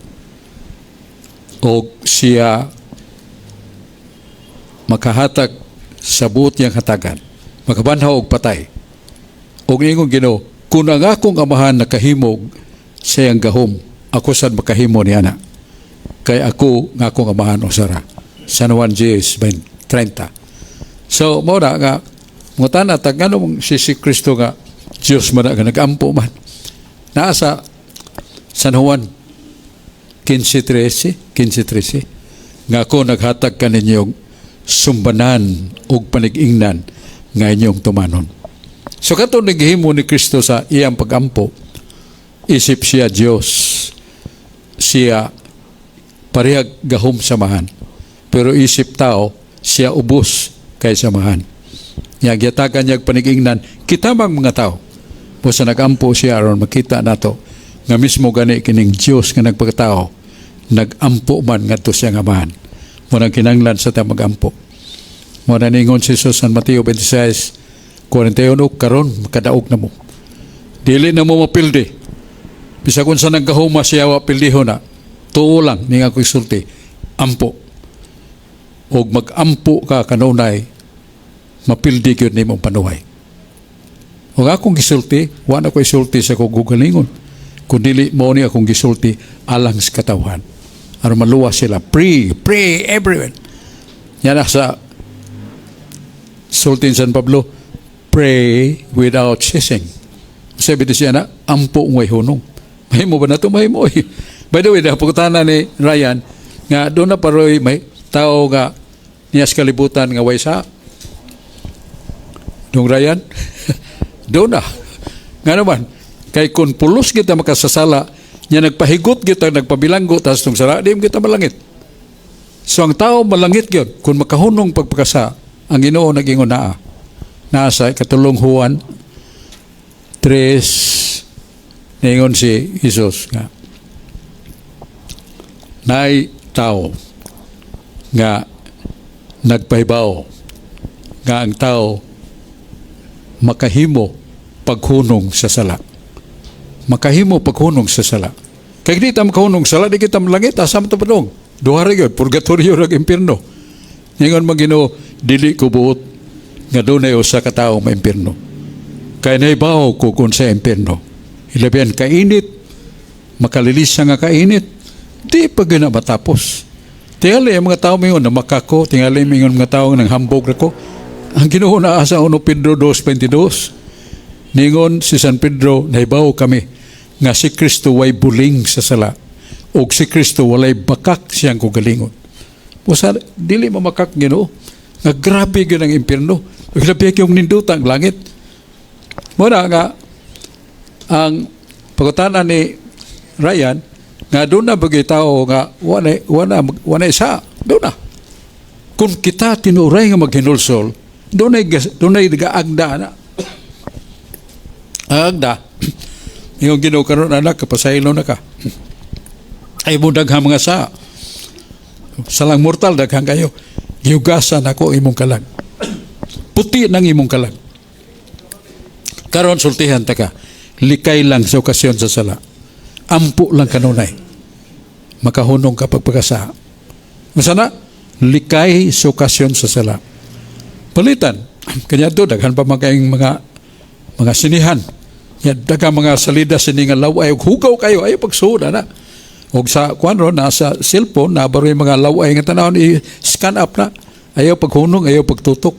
O siya makahatag sa buot niyang hatagan. Makabanhaw og patay. O ingong Ginoo, kung ang akong amahan nakahimog sa iyang gahom, ako sad makahimo niya na. Kay ako nga akong amahan o Sara. Sa Juan 10:30. So, mo na nga, mga tanatag, nga nung si Kristo nga, Diyos man nga nag-ampo man. Nasa San Juan 15:13, nga ako naghatag ka ninyong sumbanan o panig-ingnan nga inyong tumanon. So, kato naghihimo ni Kristo sa iyang pag-ampo, isip siya Diyos, siya parehag gahom samahan, pero isip tao, siya ubos kay samahan. Nga gyatagan niya panig-ingnan, kita mang mga tao, po sa nag-ampo siya aron makita nato nga mismo gani kining Dios nga nagpagtao nag-ampo man ngadto siya nga amahan mo nang kinahanglan sa ta mag-ampo mo na ningon si Jesus sa Mateo 26:41 karon makadaog na mo dili na mo mapildi bisag unsa nang gahuma siya wa pildiho na tuo lang ning ako isulti ampo og mag-ampo ka kanunay mapildi gyud nimong panuhay. O akong gisulti, wala ko isulti sa kong gugalingon. Kundili mo ni akong gisulti alang sa katawhan. Aron maluwas sila. Pray everyone. Yan sa sulti San Pablo, pray without ceasing. Sabi siya na, ampo ngay hunong. Mahimo ba na ito? Mahimo. By the way, napagkutana ni Ryan, nga doon na paroy may tao nga niyas kalibutan nga way sa Dong Ryan, doon na. Nga naman, kay kung pulos kita makasasala, niya nagpahigot kita, nagpabilanggo, tapos nung sara, di kita malangit. So ang tao malangit yun, kung makahunong pagpakasa, ang Ginoo nag-ingon naa. Nasa katulong Juan 3, naingon si Jesus nga, naay tao nga nagpahibaw nga ang tao makahimo paghunong sa sala. makahimo paghunong sa sala. Kaya di ta makahunong sa sala, di kita malangit, asam ito padong. Duha rin yun, purgatorio rin impirno. Ngayon magino, dili ko buot, nga doon ay usa ka tao may impirno. Kaya naibaw ko kung sa impirno. Ilabihan kainit, makalilisa nga kainit, di pa gina matapos. Tingali ang mga tao mayon na makako, tingali ang mga tao ng hambog na ko. Ang Ginoo na asa 1 Pedro 2:22, ningon si San Pedro, naibaw kami, nga si Kristo way buling sa sala, o si Kristo walay bakak siyang kugalingon. Pusa, dili mamakak Ginoo, nga grabe yun ang impirno, labi yung nindutang langit. Muna nga, ang pagkutanan ni Ryan, nga doon na bagay tao nga wana isa, doon na. Kung kita tinuray nga maghinulsol, doon ay nag-aagda na. Aagda, yung ginukaroon anak, kapasaylo na ka. Ay mo daghang mga sa. Salang mortal, daghang kayo. Yugasan ako imong kalag. Puti ng imong kalag. Karon sultihan ta ka. Likay lang sa okasyon sa sala. Ampo lang kanunay. Makahunong ka pagpagkasa. Masana, likay sa okasyon sa sala. Palitan. Kanya doon, daghan pa mga sinihan. Yan, daghang mga salida siningan laway. Hugaw kayo, ayaw pagsuda na. O sa kwanro, nasa cellphone, nabaro yung mga laway nga tanawon, i-scan up na. Ayaw paghunong, ayaw pagtutok.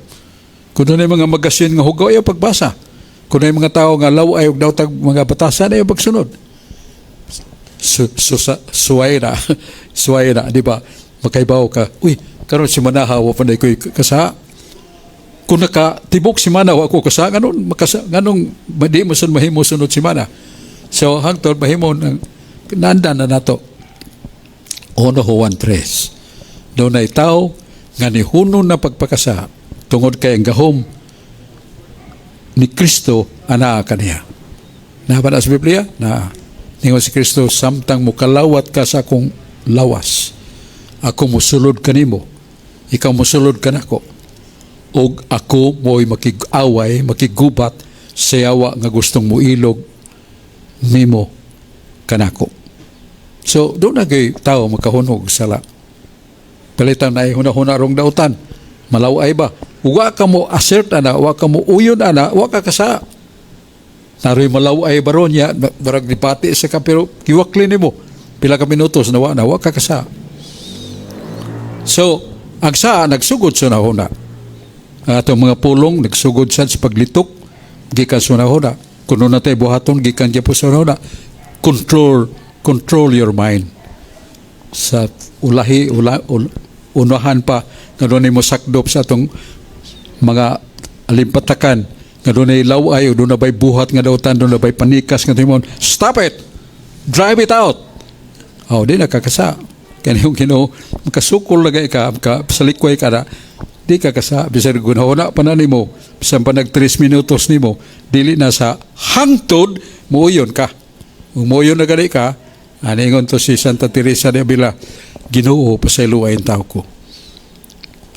Kung doon yung mga magasin nga hugaw, ayaw pagbasa. Kung doon yung mga tao nga laway, ayaw daw mga batasan, ayaw pagsunod. Suway na. Suway na, di ba? Makaibaw ka. Uy, karon si Manahaw, panay ko'y kasa. Kung nakatibok si Manaw, ako kasa, ganong di mo mahimo sunod si Mana. So, hangtod, mahimo ng nandan na nato. Ono Juan 3. Doon ay tao, nga ni huno na pagpakasa, tungod kay ang gahom ni Kristo, ana kaniya. Nahaban sa Biblia, na ningon si Kristo, samtang mukalawat ka sa akong lawas, ako musulod kanimo, ikaw musulod ka nako, o ako mo'y makig-away, makigubat sa yawa nga gustong muilog nimo kanako. So, doon na kay tao makahunog sala. Palitan na huna-huna rong dautan. Malaway ba? Wa ka mo assert ana, wa ka mo uyon ana, wa ka kasa. Naroy malaway baron niya, barag dipati sa ka, pero kiwakli nimo. Pila ka minutos na wa ka kasa. So, ang saa nagsugod sa nahuna. Atong mga pulong nagsugod sa paglitok, gikan sa nahuna. Kuno na tayo buhaton, gikan dyan po sa nahuna. Control your mind. Sa unahan pa, nga doon ay mo sakdop sa atong mga alimpatakan, nga doon ay laway, doon na ba'y buhat nga dautan, doon na ba'y panikas nga timon, stop it! Drive it out! Di nakakasa. Kaya yung makasukol lagay ka, salikway ka na, di kakasa, bisag gunahuna pa na ni mo, bisag pa nag 3 minutos ni mo, dili na sa hangtod, muuyon ka. Umuyon na gani ka, aningon to si Santa Teresa de Avila, Ginoo pasaylo ang tao ko.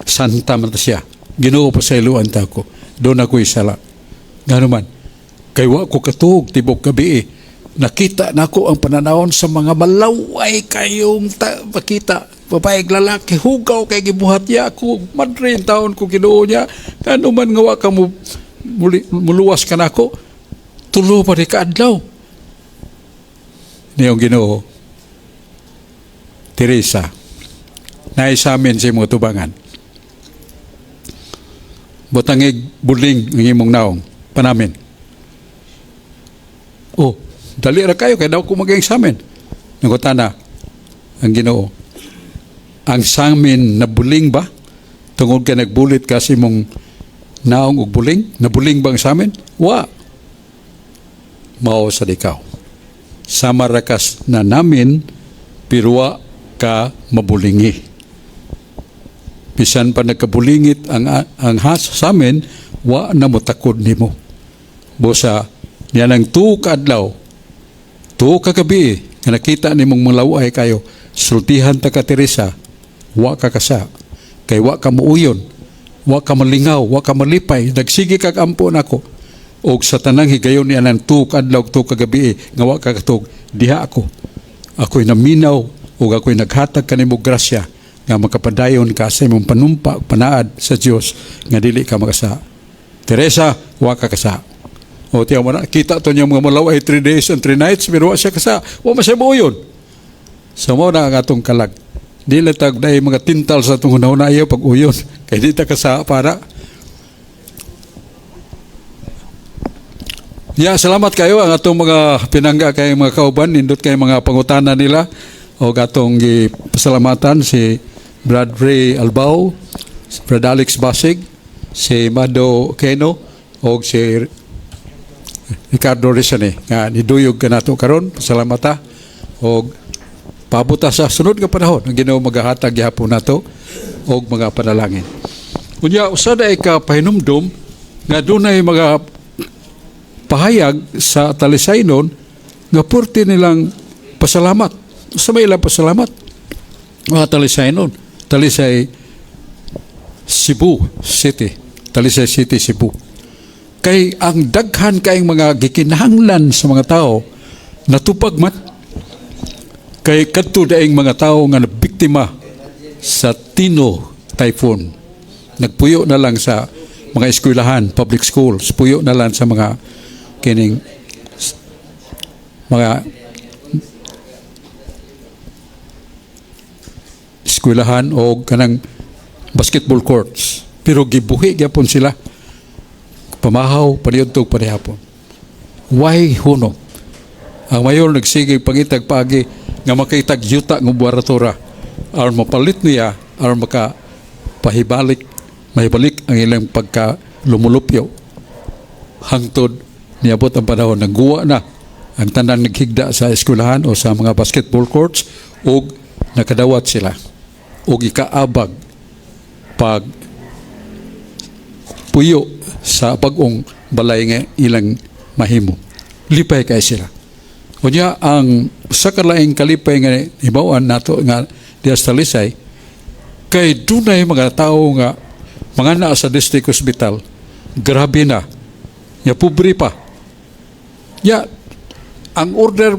Santa man siya, Ginoo pasaylo ang tao ko. Doon ako isala. Gano man, kay wa ko katug tibok gabi nakita na ako ang pananawon sa mga malaway kayong pakita. Babaeng lalaki, hugaw kay gibuhat niya ako, madrin taon ko Ginoo niya. Ano man nga wa ka mo muluwas ka na ako, tulo pa di kaadlaw. Niyong Ginoo, Teresa, naisamin sa imong tubangan. Butangig buling ang imong naong, panamin. Dali ra kayo, kaya daw ko mag-examine. Nangutana, ang Ginoo, ang samin na buling ba? Tungod ka nagbulit kasi mong naong og buling? Nabuling ba ang samin? Wa. Mao sa dikaw. Sama rakas na namin, pero wa ka mabulingi. Bisan pa nagkabulingit ang has sa amin, wa na motakod nimo. Bosa, yan ang 2 kaadlaw, 2 kagabi, nga nakita nimong malaway kayo, sultihan ta ka Teresa, wa ka kasa, kay wa ka muuyon, wa ka malingaw, wa ka malipay, nagsige kag ampo nako, o sa tanang higayon niya ng 2 kadlaw 2 kagabi nga wa ka katog diha ako'y naminaw o ako'y naghatag kanimo grasya nga makapadayon ka sa imong panumpa panaad sa Dios nga dili ka makasa. Teresa, wa ka kasa. O tiyaw mo na, kita to niya mga malaway 3 days and 3 nights pero wa siya kasa. Wa masaya mo yun. So mo na ang atong kalag. Di latag na mga tintal sa itong hunahuna ayaw pag uyon. Kaya di ta kasa para. Salamat kayo ang atong mga pinangga kay mga kauban. Nindot kay mga pangutana nila. O atong pasalamatan si Brad Ray Albao, si Brad Alex Basig, si Mado Keno, o si Ricardo Rizane. Nga niduyog ka nato karon. Pasalamata. O pabuta sa sunod nga panahon ang Ginoo magahatag gihapon nato og mga panalangin. Unya usa na ikapahinumdum nga dunay mga pahayag sa talisaynon nga purti nilang pasalamat. Sa may ilang pasalamat mga talisaynon. Talisay Cebu City. Talisay City, Cebu. Kay ang daghan kayong mga gikinahanglan sa mga tao natupag mat. Kay kadto daing mga tao nga nabiktima sa Tino typhoon. Nagpuyo na lang sa mga eskwelahan, public schools, puyo na lang sa mga kining mga eskwelahan o kanang basketball courts. Pero gibuhi gyapon sila. Pamahaw, paniudtog panihapon. Why huno? Ang mayor nagsige pangitag pagi nga makaitag yuta ng buwaratora aron mapalit niya aron mahibalik ang ilang pagka lumulupyo hangtod niabot ang panahon nagguwa na ang tanang naghigda sa eskwelahan o sa mga basketball courts o nakadawat sila o ikaabag pag puyo sa pag-ong balay nga ilang mahimo lipay kay sila. Kunya ang sa kalaing kalipay nga hibawaan nato nga diya sa Talisay kay dunay mga tao nga mga naa sa district hospital grabe na ya pobre pa ya ang order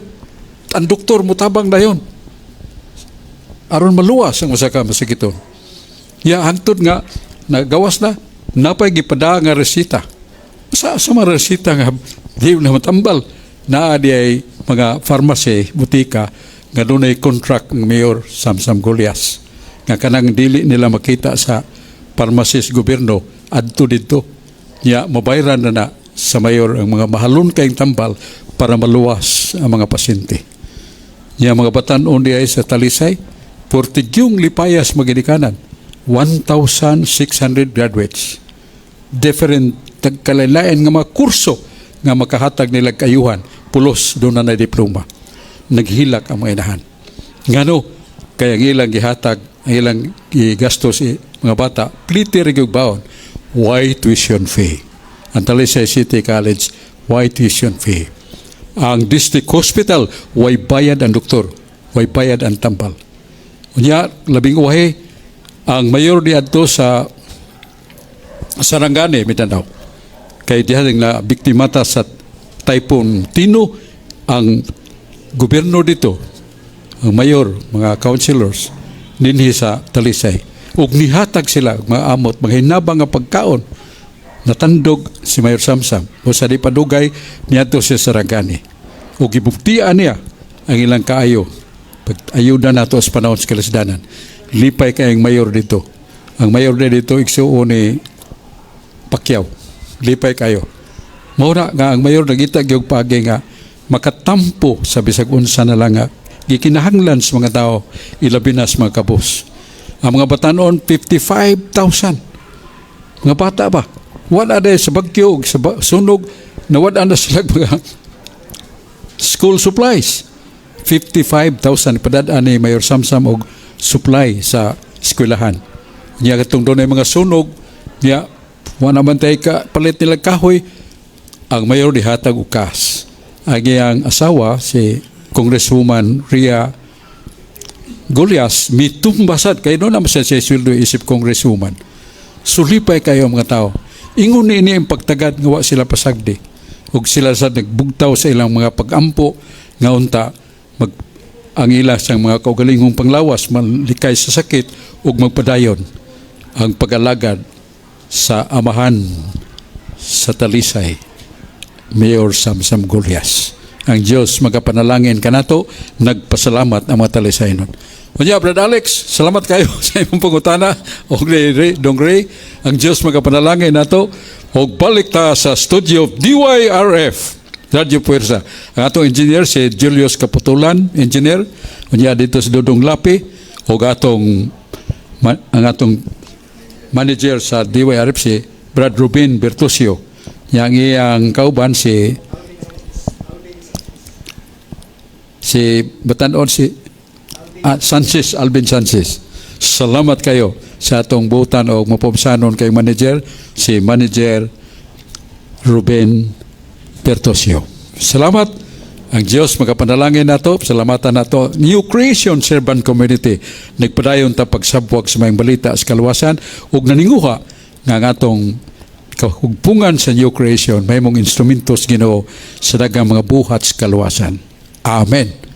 ang doktor mutabang dayon aron maluwas ang usa ka masakiton ya hangtod nga nagawas na napay gipada nga resita sa mga resita nga di na matambal naa di ay mga pharmacy, butika, nga doon ay contract ng Mayor Samsam Golias. Nga kanang dili nila makita sa pharmacist gobyerno, adto dito. Niya, mabayran na sa Mayor ang mga mahalon kayong tambal para maluwas ang mga pasyente. Niya, mga batanon di ay sa Talisay, portigyong lipayas maginikanan, 1,600 graduates. Different, tagkalalayan nga mga kurso nga makahatag nila kayuhan pulos doon na diploma. Naghilak ang mga inahan. Ngano, kaya ang ilang gihatag, ang ilang gigastos mga bata, pliti rin yung baon, why tuition fee? Ang Talisay City College, why tuition fee? Ang district hospital, why bayad ang doktor? Why bayad ang tambal? Unya, labing uwahe, ang mayor di adto sa Sarangani, Mindanao. Kaya diyan na biktimata sa Typhoon Tino ang gobyerno dito, ang mayor, mga councilors, ninhi sa Talisay. Ug nihatag sila, mga amot, mga hinabang nga pagkaon, natandog si Mayor Samsam. O sa di padugay, niyato siya sa Sarangani. Ug gibuktian niya ang ilang kaayo. Pag-ayuda nato sa panahon sa kalasdanan. Lipay kayong mayor dito. Ang mayor dito, igsuo ni Pacquiao. Lipay kayo. Maura nga ang mayor nagitag yung pagi nga makatampo sa bisag unsa na lang nga gikinahanglan sa mga tao ilabi na sa mga kabus. Ang mga batanon 55,000 mga bata ba wala na sa bagyo sa sunog na wala na sila mga school supplies 55,000 padadaan ni Mayor Samsam og supply sa eskwelahan niya katong doon ay mga sunog niya wala naman tayo palit nila kahoy. Ang mayor dihatag ukas. Ang iyang asawa, si Congresswoman Ria Golias, mitumbasad. Kaya doon naman siya sweldo isip Congresswoman. Sulipay kayo mga tao. Ingon ini ang pagtagad nga wa sila pasagdi. ug sila sa nagbugtaw sa ilang mga pagampo nga unta ang ila sang mga kaugalingong panglawas malikay sa sakit ug magpadayon ang pag-alagad sa amahan sa Talisay, Mayor Samsam Gulyas. Ang Diyos magapanalangin kanato, nagpasalamat ang mga Talisaynon. Unya, Brad Alex, salamat kayo sa imong pangutana. Og Dongre, ang Diyos magapanalangin nato. Og balik ta sa studio of DYRF, Radio Puwersa. Ang atong engineer si Julius Kaputulan, engineer. Unya dito si Dudong Lapi. Og ang atong manager sa DYRF si Brad Rubin Bertusio. Yang iyang kauban si Batanon si Sanchez, Alvin Sanchez. Salamat kayo sa atong butan o mapumsanon kay manager, si Manager Ruben Bertosio. Salamat. Ang Diyos magapanalangin nato, salamatan nato. New Creation Servant Community, nagpadayon ta pagsabwag sa mga balita sa kaluwasan ug naninguha nga ang atong kahugpungan sa New Creation may mong instrumentos Ginoo sa daghang mga buhat sa kaluwasan. Amen.